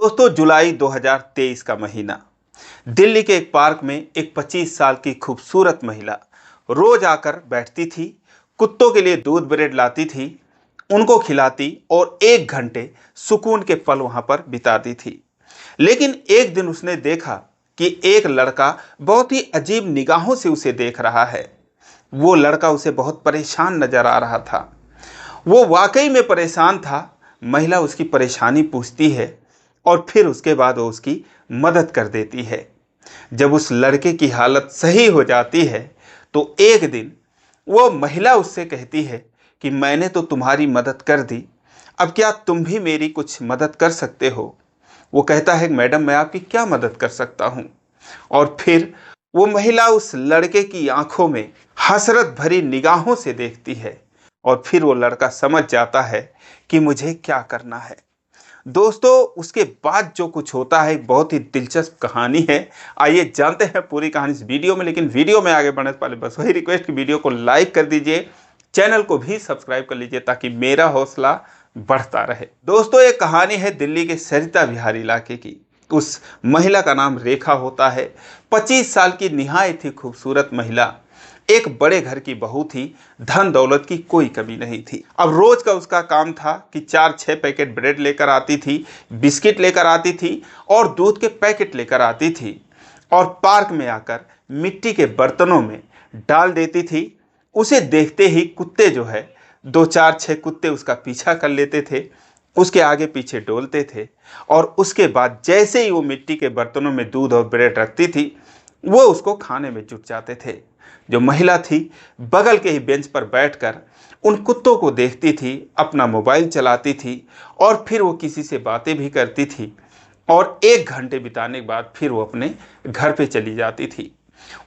दोस्तों, जुलाई 2023 का महीना। दिल्ली के एक पार्क में एक 25 साल की खूबसूरत महिला रोज आकर बैठती थी, कुत्तों के लिए दूध ब्रेड लाती थी, उनको खिलाती और 1 घंटे सुकून के पल वहां पर बिताती थी। लेकिन एक दिन उसने देखा कि एक लड़का बहुत ही अजीब निगाहों से उसे देख रहा है। वो लड़का उसे बहुत परेशान नजर आ रहा था। वो वाकई में परेशान था। महिला उसकी परेशानी पूछती है और फिर उसके बाद वो उसकी मदद कर देती है। जब उस लड़के की हालत सही हो जाती है तो एक दिन वो महिला उससे कहती है कि मैंने तो तुम्हारी मदद कर दी, अब क्या तुम भी मेरी कुछ मदद कर सकते हो। वो कहता है, मैडम मैं आपकी क्या मदद कर सकता हूँ। और फिर वो महिला उस लड़के की आंखों में हसरत भरी निगाहों से देखती है और फिर वो लड़का समझ जाता है कि मुझे क्या करना है। दोस्तों, उसके बाद जो कुछ होता है बहुत ही दिलचस्प कहानी है। आइए जानते हैं पूरी कहानी इस वीडियो में। लेकिन वीडियो में आगे बढ़ने से पहले बस वही रिक्वेस्ट कि वीडियो को लाइक कर दीजिए, चैनल को भी सब्सक्राइब कर लीजिए ताकि मेरा हौसला बढ़ता रहे। दोस्तों, ये कहानी है दिल्ली के सरिता विहार इलाके की। उस महिला का नाम रेखा होता है। 25 साल की निहायत ही खूबसूरत महिला, एक बड़े घर की बहू थी। धन दौलत की कोई कमी नहीं थी। अब रोज का उसका काम था कि 4-6 पैकेट ब्रेड लेकर आती थी, बिस्किट लेकर आती थी और दूध के पैकेट लेकर आती थी और पार्क में आकर मिट्टी के बर्तनों में डाल देती थी। उसे देखते ही कुत्ते जो है 2-4-6 कुत्ते उसका पीछा कर लेते थे, उसके आगे पीछे डोलते थे और उसके बाद जैसे ही वो मिट्टी के बर्तनों में दूध और ब्रेड रखती थी वो उसको खाने में जुट जाते थे। जो महिला थी बगल के ही बेंच पर बैठकर उन कुत्तों को देखती थी, अपना मोबाइल चलाती थी और फिर वो किसी से बातें भी करती थी और 1 घंटे बिताने के बाद फिर वो अपने घर पे चली जाती थी।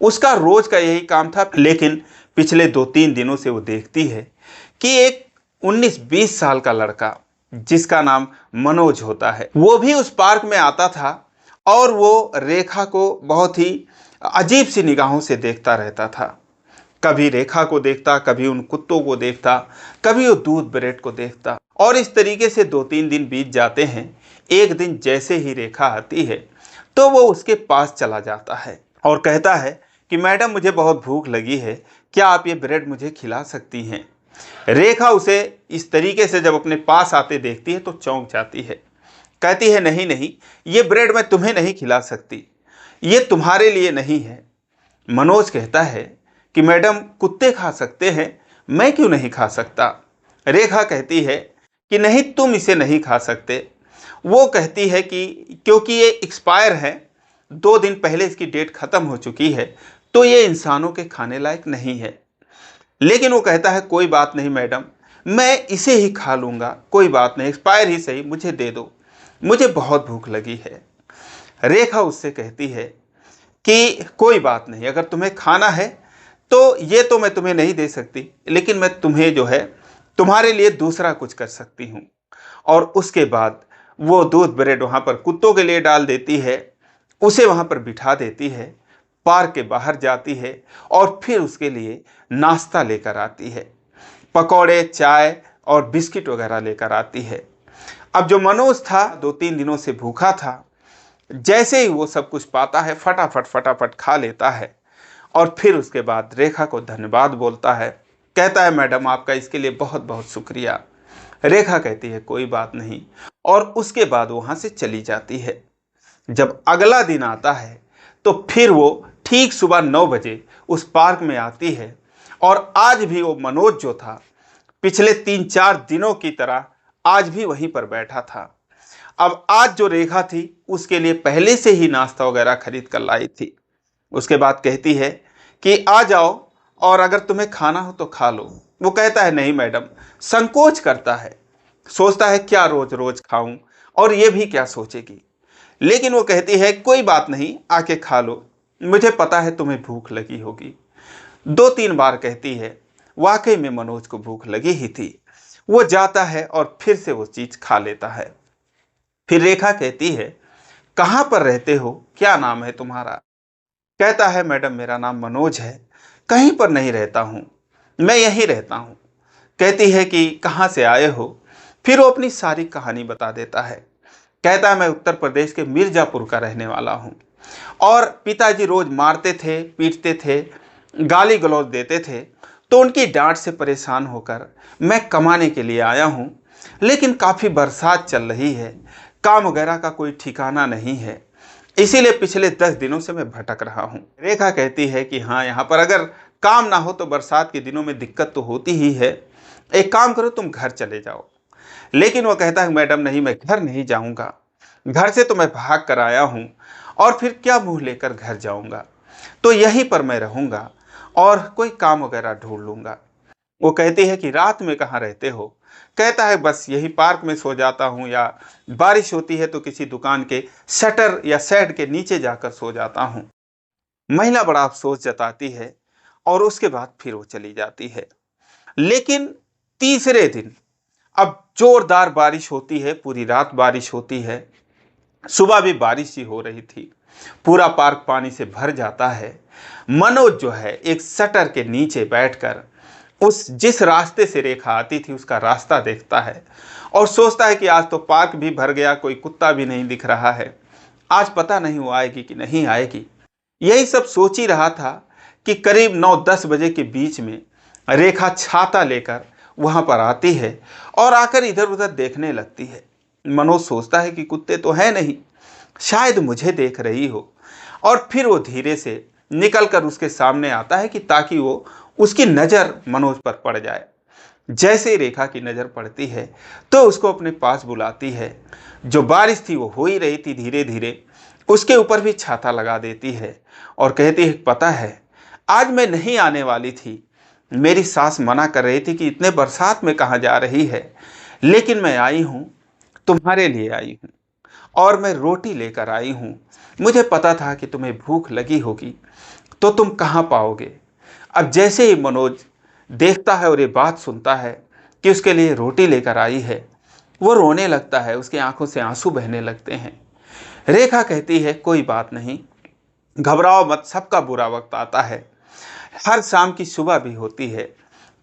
उसका रोज का यही काम था। लेकिन पिछले 2-3 दिनों से वो देखती है कि एक 19-20 साल का लड़का जिसका नाम मनोज होता है वो भी उस पार्क में आता था और वो रेखा को बहुत ही अजीब सी निगाहों से देखता रहता था। कभी रेखा को देखता, कभी उन कुत्तों को देखता, कभी वो दूध ब्रेड को देखता और इस तरीके से 2-3 दिन बीत जाते हैं। एक दिन जैसे ही रेखा आती है तो वो उसके पास चला जाता है और कहता है कि मैडम मुझे बहुत भूख लगी है, क्या आप ये ब्रेड मुझे खिला सकती हैं। रेखा उसे इस तरीके से जब अपने पास आते देखती है तो चौंक जाती है। कहती है, नहीं नहीं, ये ब्रेड मैं तुम्हें नहीं खिला सकती, ये तुम्हारे लिए नहीं है। मनोज कहता है कि मैडम कुत्ते खा सकते हैं, मैं क्यों नहीं खा सकता। रेखा कहती है कि नहीं, तुम इसे नहीं खा सकते। वो कहती है कि क्योंकि ये एक्सपायर है, 2 दिन पहले इसकी डेट खत्म हो चुकी है, तो ये इंसानों के खाने लायक नहीं है। लेकिन वो कहता है, कोई बात नहीं मैडम, मैं इसे ही खा लूँगा, कोई बात नहीं, एक्सपायर ही सही, मुझे दे दो, मुझे बहुत भूख लगी है। रेखा उससे कहती है कि कोई बात नहीं, अगर तुम्हें खाना है तो ये तो मैं तुम्हें नहीं दे सकती, लेकिन मैं तुम्हें जो है तुम्हारे लिए दूसरा कुछ कर सकती हूँ। और उसके बाद वो दूध ब्रेड वहाँ पर कुत्तों के लिए डाल देती है, उसे वहाँ पर बिठा देती है, पार्क के बाहर जाती है और फिर उसके लिए नाश्ता लेकर आती है, पकौड़े, चाय और बिस्किट वगैरह लेकर आती है। अब जो मनोज था 2-3 दिनों से भूखा था, जैसे ही वो सब कुछ पाता है फटाफट फटाफट खा लेता है और फिर उसके बाद रेखा को धन्यवाद बोलता है। कहता है, मैडम आपका इसके लिए बहुत बहुत शुक्रिया। रेखा कहती है, कोई बात नहीं, और उसके बाद वहाँ से चली जाती है। जब अगला दिन आता है तो फिर वो ठीक सुबह 9 बजे उस पार्क में आती है और आज भी वो मनोज जो था पिछले 3-4 दिनों की तरह आज भी वहीं पर बैठा था। अब आज जो रेखा थी उसके लिए पहले से ही नाश्ता वगैरह खरीद कर लाई थी। उसके बाद कहती है कि आ जाओ और अगर तुम्हें खाना हो तो खा लो। वो कहता है, नहीं मैडम, संकोच करता है, सोचता है क्या रोज रोज खाऊं और ये भी क्या सोचेगी। लेकिन वो कहती है, कोई बात नहीं, आके खा लो, मुझे पता है तुम्हें भूख लगी होगी। 2-3 बार कहती है। वाकई में मनोज को भूख लगी ही थी। वो जाता है और फिर से वो चीज खा लेता है। फिर रेखा कहती है, कहाँ पर रहते हो, क्या नाम है तुम्हारा। कहता है, मैडम मेरा नाम मनोज है, कहीं पर नहीं रहता हूँ, मैं यहीं रहता हूँ। कहती है कि कहाँ से आए हो। फिर वो अपनी सारी कहानी बता देता है। कहता है मैं उत्तर प्रदेश के मिर्ज़ापुर का रहने वाला हूँ और पिताजी रोज़ मारते थे, पीटते थे, गाली गलौज देते थे। तो उनकी डांट से परेशान होकर मैं कमाने के लिए आया हूँ, लेकिन काफ़ी बरसात चल रही है, काम वगैरह का कोई ठिकाना नहीं है, इसीलिए पिछले 10 दिनों से मैं भटक रहा हूँ। रेखा कहती है कि हाँ, यहाँ पर अगर काम ना हो तो बरसात के दिनों में दिक्कत तो होती ही है, एक काम करो तुम घर चले जाओ। लेकिन वो कहता है मैडम नहीं, मैं घर नहीं जाऊँगा, घर से तो मैं भाग कर आया हूँ और फिर क्या मुँह लेकर घर जाऊँगा, तो यहीं पर मैं रहूँगा और कोई काम वगैरह ढूंढ लूँगा। वो कहती है कि रात में कहाँ रहते हो? कहता है बस यही पार्क में सो जाता हूँ, या बारिश होती है तो किसी दुकान के शटर या शेड के नीचे जाकर सो जाता हूँ। महिला बड़ा अफसोस जताती है और उसके बाद फिर वो चली जाती है। लेकिन तीसरे दिन अब जोरदार बारिश होती है, पूरी रात बारिश होती है, सुबह भी बारिश ही हो रही थी, पूरा पार्क पानी से भर जाता है। मनोज जो है एक शटर के नीचे बैठकर उस जिस रास्ते से रेखा आती थी उसका रास्ता देखता है और सोचता है कि आज तो पार्क भी भर गया, कोई कुत्ता भी नहीं दिख रहा है, आज पता नहीं वो आएगी कि नहीं आएगी। यही सब सोच ही रहा था कि करीब 9-10 बजे के बीच में रेखा छाता लेकर वहाँ पर आती है और आकर इधर उधर देखने लगती है। मनोज सोचता है कि कुत्ते तो हैं नहीं, शायद मुझे देख रही हो, और फिर वो धीरे से निकलकर उसके सामने आता है कि ताकि वो उसकी नज़र मनोज पर पड़ जाए। जैसे ही रेखा की नज़र पड़ती है तो उसको अपने पास बुलाती है। जो बारिश थी वो हो ही रही थी, धीरे धीरे उसके ऊपर भी छाता लगा देती है और कहती है पता है आज मैं नहीं आने वाली थी, मेरी सास मना कर रही थी कि इतने बरसात में कहाँ जा रही है, लेकिन मैं आई हूँ, तुम्हारे लिए आई हूँ और मैं रोटी लेकर आई हूँ। मुझे पता था कि तुम्हें भूख लगी होगी तो तुम कहाँ पाओगे। अब जैसे ही मनोज देखता है और ये बात सुनता है कि उसके लिए रोटी लेकर आई है, वो रोने लगता है, उसकी आंखों से आंसू बहने लगते हैं। रेखा कहती है कोई बात नहीं, घबराओ मत, सबका बुरा वक्त आता है, हर शाम की सुबह भी होती है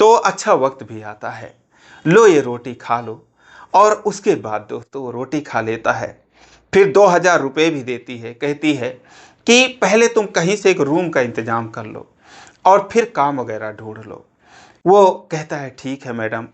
तो अच्छा वक्त भी आता है, लो ये रोटी खा लो। और उसके बाद दोस्तों वो रोटी खा लेता है, फिर 2000 रुपये भी देती है, कहती है कि पहले तुम कहीं से एक रूम का इंतज़ाम कर लो और फिर काम वगैरह ढूंढ लो। वो कहता है ठीक है मैडम,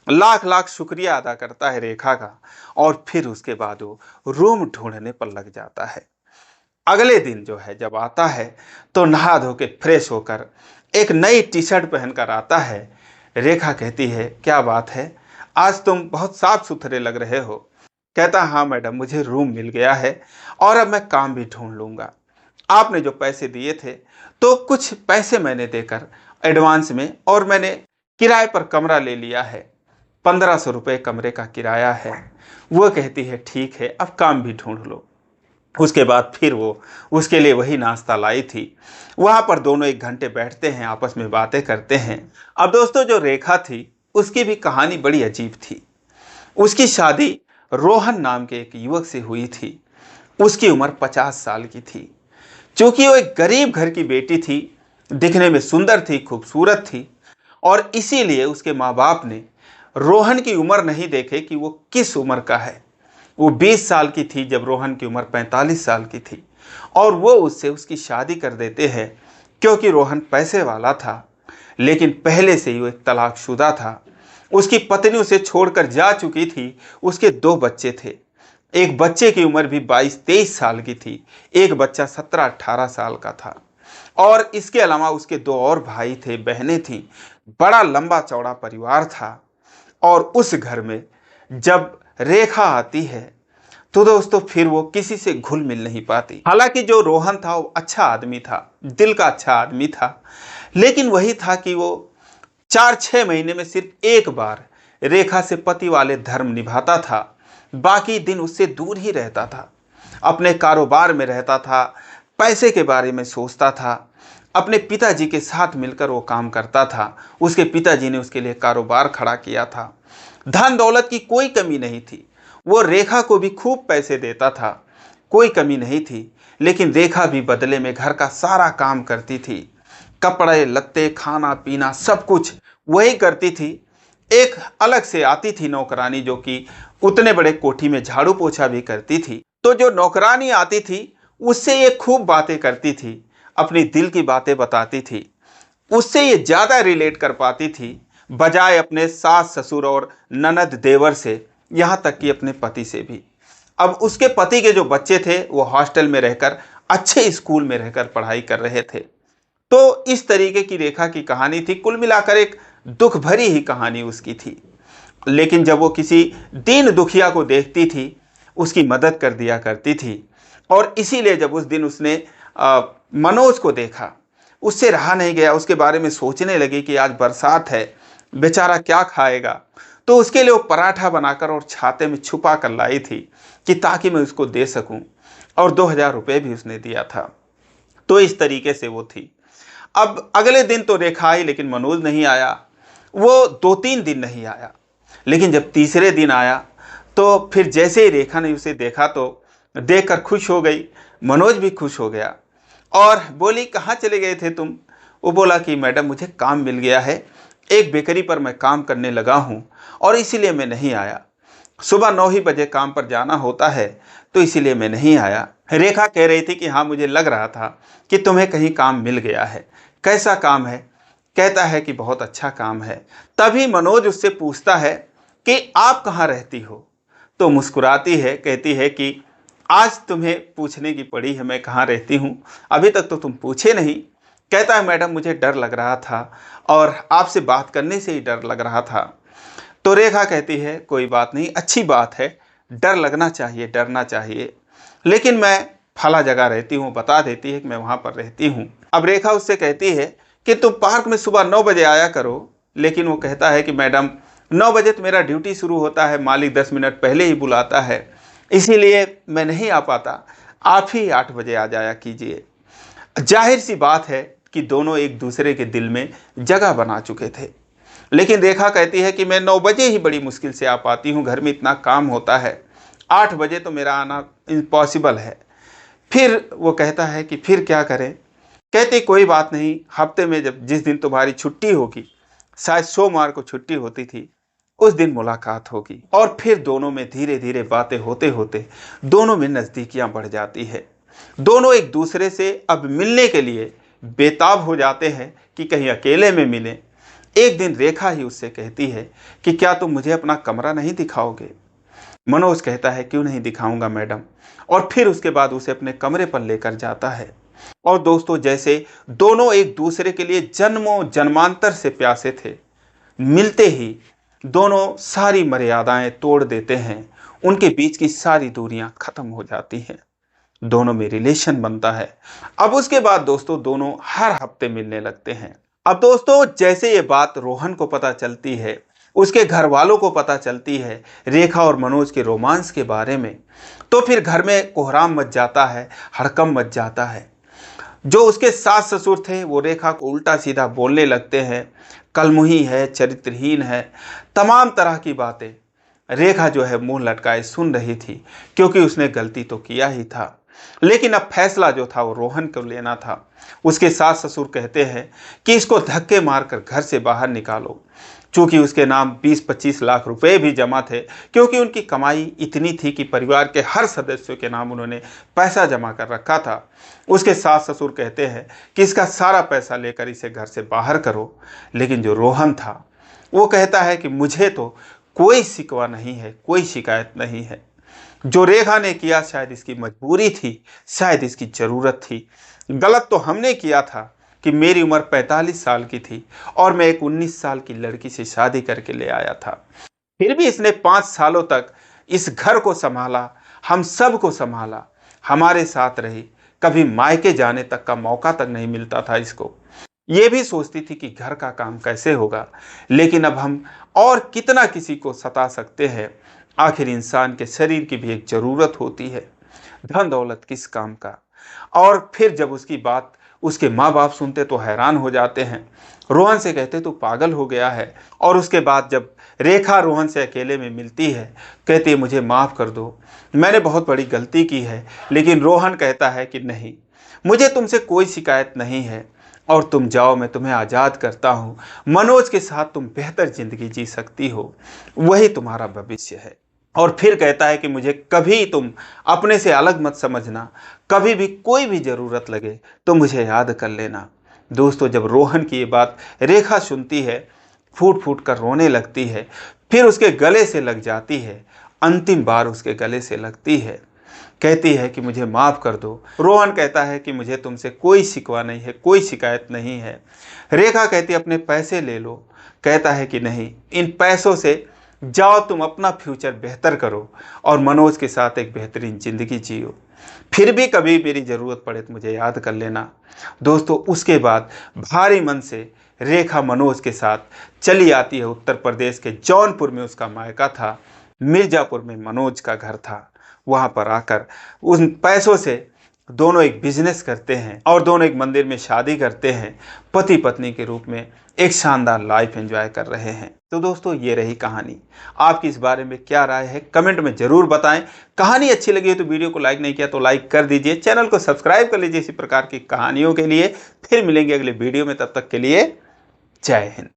लाख लाख शुक्रिया अदा करता है रेखा का और फिर उसके बाद वो रूम ढूंढने पर लग जाता है। अगले दिन जो है जब आता है तो नहा धो के फ्रेश होकर एक नई टी शर्ट पहनकर आता है। रेखा कहती है क्या बात है, आज तुम बहुत साफ सुथरे लग रहे हो। कहता हाँ मैडम, मुझे रूम मिल गया है और अब मैं काम भी ढूंढ लूँगा। आपने जो पैसे दिए थे तो कुछ पैसे मैंने देकर एडवांस में, और मैंने किराए पर कमरा ले लिया है, 1500 रुपये कमरे का किराया है। वो कहती है ठीक है, अब काम भी ढूंढ लो। उसके बाद फिर वो उसके लिए वही नाश्ता लाई थी। वहाँ पर दोनों 1 घंटे बैठते हैं, आपस में बातें करते हैं। अब दोस्तों जो रेखा थी उसकी भी कहानी बड़ी अजीब थी। उसकी शादी रोहन नाम के एक युवक से हुई थी। उसकी उम्र 50 साल की थी। चूँकि वो एक गरीब घर की बेटी थी, दिखने में सुंदर थी, खूबसूरत थी, और इसीलिए उसके माँ बाप ने रोहन की उम्र नहीं देखे कि वो किस उम्र का है। वो 20 साल की थी जब रोहन की उम्र 45 साल की थी, और वो उससे उसकी शादी कर देते हैं क्योंकि रोहन पैसे वाला था, लेकिन पहले से ही वो एक तलाकशुदा था। उसकी पत्नी उसे छोड़कर जा चुकी थी। उसके 2 बच्चे थे। एक बच्चे की उम्र भी 22-23 साल की थी, एक बच्चा 17-18 साल का था, और इसके अलावा उसके 2 और भाई थे, बहनें थीं। बड़ा लंबा चौड़ा परिवार था। और उस घर में जब रेखा आती है तो दोस्तों फिर वो किसी से घुल मिल नहीं पाती। हालांकि जो रोहन था वो अच्छा आदमी था, दिल का अच्छा आदमी था, लेकिन वही था कि वो 4-6 महीने में सिर्फ एक बार रेखा से पति वाले धर्म निभाता था, बाकी दिन उससे दूर ही रहता था। अपने कारोबार में रहता था, पैसे के बारे में सोचता था, अपने पिताजी के साथ मिलकर वो काम करता था। उसके पिताजी ने उसके लिए कारोबार खड़ा किया था। धन दौलत की कोई कमी नहीं थी। वो रेखा को भी खूब पैसे देता था, कोई कमी नहीं थी, लेकिन रेखा भी बदले में घर का सारा काम करती थी। कपड़े लत्ते, खाना पीना सब कुछ वही करती थी। एक अलग से आती थी नौकरानी जो कि उतने बड़े कोठी में झाड़ू पोछा भी करती थी। तो जो नौकरानी आती थी उससे ये खूब बातें करती थी, अपनी दिल की बातें बताती थी, उससे ये ज्यादा रिलेट कर पाती थी बजाय अपने सास ससुर और ननद देवर से, यहाँ तक कि अपने पति से भी। अब उसके पति के जो बच्चे थे वो हॉस्टल में रहकर अच्छे स्कूल में रहकर पढ़ाई कर रहे थे। तो इस तरीके की रेखा की कहानी थी। कुल मिलाकर एक दुख भरी ही कहानी उसकी थी। लेकिन जब वो किसी दीन दुखिया को देखती थी उसकी मदद कर दिया करती थी। और इसीलिए जब उस दिन उसने मनोज को देखा, उससे रहा नहीं गया, उसके बारे में सोचने लगी कि आज बरसात है, बेचारा क्या खाएगा। तो उसके लिए वो पराठा बनाकर और छाते में छुपा कर लाई थी कि ताकि मैं उसको दे सकूं। और 2000 रुपये भी उसने दिया था। तो इस तरीके से वो थी। अब अगले दिन तो रेखा आई लेकिन मनोज नहीं आया। वो 2-3 दिन नहीं आया। लेकिन जब तीसरे दिन आया तो फिर जैसे ही रेखा ने उसे देखा तो देखकर खुश हो गई। मनोज भी खुश हो गया और बोली, कहाँ चले गए थे तुम? वो बोला कि मैडम मुझे काम मिल गया है, एक बेकरी पर मैं काम करने लगा हूँ और इसीलिए मैं नहीं आया। सुबह 9 ही बजे काम पर जाना होता है तो इसीलिए मैं नहीं आया। रेखा कह रही थी कि हाँ मुझे लग रहा था कि तुम्हें कहीं काम मिल गया है। कैसा काम है? कहता है कि बहुत अच्छा काम है। तभी मनोज उससे पूछता है कि आप कहाँ रहती हो? तो मुस्कुराती है, कहती है कि आज तुम्हें पूछने की पड़ी है मैं कहाँ रहती हूँ, अभी तक तो तुम पूछे नहीं। कहता है मैडम मुझे डर लग रहा था और आपसे बात करने से ही डर लग रहा था। तो रेखा कहती है कोई बात नहीं, अच्छी बात है, डर लगना चाहिए, डरना चाहिए, लेकिन मैं फला जगह रहती हूँ, बता देती है कि मैं वहाँ पर रहती हूँ। अब रेखा उससे कहती है कि तुम पार्क में सुबह 9 बजे आया करो। लेकिन वो कहता है कि मैडम 9 बजे तो मेरा ड्यूटी शुरू होता है, मालिक 10 मिनट पहले ही बुलाता है, इसीलिए मैं नहीं आ पाता, आप ही 8 बजे आ जाया कीजिए। जाहिर सी बात है कि दोनों एक दूसरे के दिल में जगह बना चुके थे। लेकिन रेखा कहती है कि मैं 9 बजे ही बड़ी मुश्किल से आ पाती हूँ, घर में इतना काम होता है, 8 बजे तो मेरा आना इम्पॉसिबल है। फिर वो कहता है कि फिर क्या करें? कहती कोई बात नहीं, हफ्ते में जब जिस दिन तुम्हारी छुट्टी होगी, शायद सोमवार को छुट्टी होती थी, उस दिन मुलाकात होगी। और फिर दोनों में धीरे धीरे बातें होते होते दोनों में नज़दीकियां बढ़ जाती है। दोनों एक दूसरे से अब मिलने के लिए बेताब हो जाते हैं कि कहीं अकेले में मिलें। एक दिन रेखा ही उससे कहती है कि क्या तुम मुझे अपना कमरा नहीं दिखाओगे? मनोज कहता है क्यों नहीं दिखाऊंगा मैडम। और फिर उसके बाद उसे अपने कमरे पर लेकर जाता है। और दोस्तों जैसे दोनों एक दूसरे के लिए जन्मों जन्मांतर से प्यासे थे, मिलते ही दोनों सारी मर्यादाएं तोड़ देते हैं, उनके बीच की सारी दूरियां खत्म हो जाती हैं, दोनों में रिलेशन बनता है। अब उसके बाद दोस्तों दोनों हर हफ्ते मिलने लगते हैं। अब दोस्तों जैसे ये बात रोहन को पता चलती है, उसके घर वालों को पता चलती है रेखा और मनोज के रोमांस के बारे में, तो फिर घर में कोहराम मच जाता है, हड़कंप मच जाता है। जो उसके सास ससुर थे वो रेखा को उल्टा सीधा बोलने लगते हैं, कलमुही है, चरित्रहीन है, तमाम तरह की बातें। रेखा जो है मुंह लटकाए सुन रही थी क्योंकि उसने गलती तो किया ही था। लेकिन अब फैसला जो था वो रोहन को लेना था। उसके सास ससुर कहते हैं कि इसको धक्के मारकर घर से बाहर निकालो। चूंकि उसके नाम 20-25 लाख रुपए भी जमा थे, क्योंकि उनकी कमाई इतनी थी कि परिवार के हर सदस्यों के नाम उन्होंने पैसा जमा कर रखा था। उसके सास ससुर कहते हैं कि इसका सारा पैसा लेकर इसे घर से बाहर करो। लेकिन जो रोहन था वो कहता है कि मुझे तो कोई शिकवा नहीं है, कोई शिकायत नहीं है। जो रेखा ने किया शायद इसकी मजबूरी थी, शायद इसकी ज़रूरत थी। गलत तो हमने किया था कि मेरी उम्र 45 साल की थी और मैं एक 19 साल की लड़की से शादी करके ले आया था। फिर भी इसने 5 सालों तक इस घर को संभाला, हम सब को संभाला, हमारे साथ रही, कभी मायके जाने तक का मौका तक नहीं मिलता था इसको। ये भी सोचती थी कि घर का काम कैसे होगा, लेकिन अब हम और कितना किसी को सता सकते हैं। आखिर इंसान के शरीर की भी एक ज़रूरत होती है, धन दौलत किस काम का। और फिर जब उसकी बात उसके माँ बाप सुनते तो हैरान हो जाते हैं, रोहन से कहते तो पागल हो गया है। और उसके बाद जब रेखा रोहन से अकेले में मिलती है, कहती है मुझे माफ़ कर दो, मैंने बहुत बड़ी गलती की है। लेकिन रोहन कहता है कि नहीं, मुझे तुमसे कोई शिकायत नहीं है और तुम जाओ, मैं तुम्हें आज़ाद करता हूँ। मनोज के साथ तुम बेहतर ज़िंदगी जी सकती हो, वही तुम्हारा भविष्य है। और फिर कहता है कि मुझे कभी तुम अपने से अलग मत समझना, कभी भी कोई भी ज़रूरत लगे तो मुझे याद कर लेना। दोस्तों, जब रोहन की ये बात रेखा सुनती है, फूट फूट कर रोने लगती है, फिर उसके गले से लग जाती है, अंतिम बार उसके गले से लगती है, कहती है कि मुझे माफ़ कर दो। रोहन कहता है कि मुझे तुमसे कोई शिकवा नहीं है, कोई शिकायत नहीं है। रेखा कहती है अपने पैसे ले लो। कहता है कि नहीं, इन पैसों से जाओ तुम अपना फ्यूचर बेहतर करो और मनोज के साथ एक बेहतरीन ज़िंदगी जियो। फिर भी कभी मेरी ज़रूरत पड़े तो मुझे याद कर लेना। दोस्तों, उसके बाद भारी मन से रेखा मनोज के साथ चली आती है। उत्तर प्रदेश के जौनपुर में उसका मायका था, मिर्ज़ापुर में मनोज का घर था। वहाँ पर आकर उन पैसों से दोनों एक बिजनेस करते हैं और दोनों एक मंदिर में शादी करते हैं। पति पत्नी के रूप में एक शानदार लाइफ एंजॉय कर रहे हैं। तो दोस्तों, ये रही कहानी। आपकी इस बारे में क्या राय है, कमेंट में ज़रूर बताएं। कहानी अच्छी लगी है तो वीडियो को लाइक नहीं किया तो लाइक कर दीजिए, चैनल को सब्सक्राइब कर लीजिए इसी प्रकार की कहानियों के लिए। फिर मिलेंगे अगले वीडियो में, तब तक के लिए जय हिंद।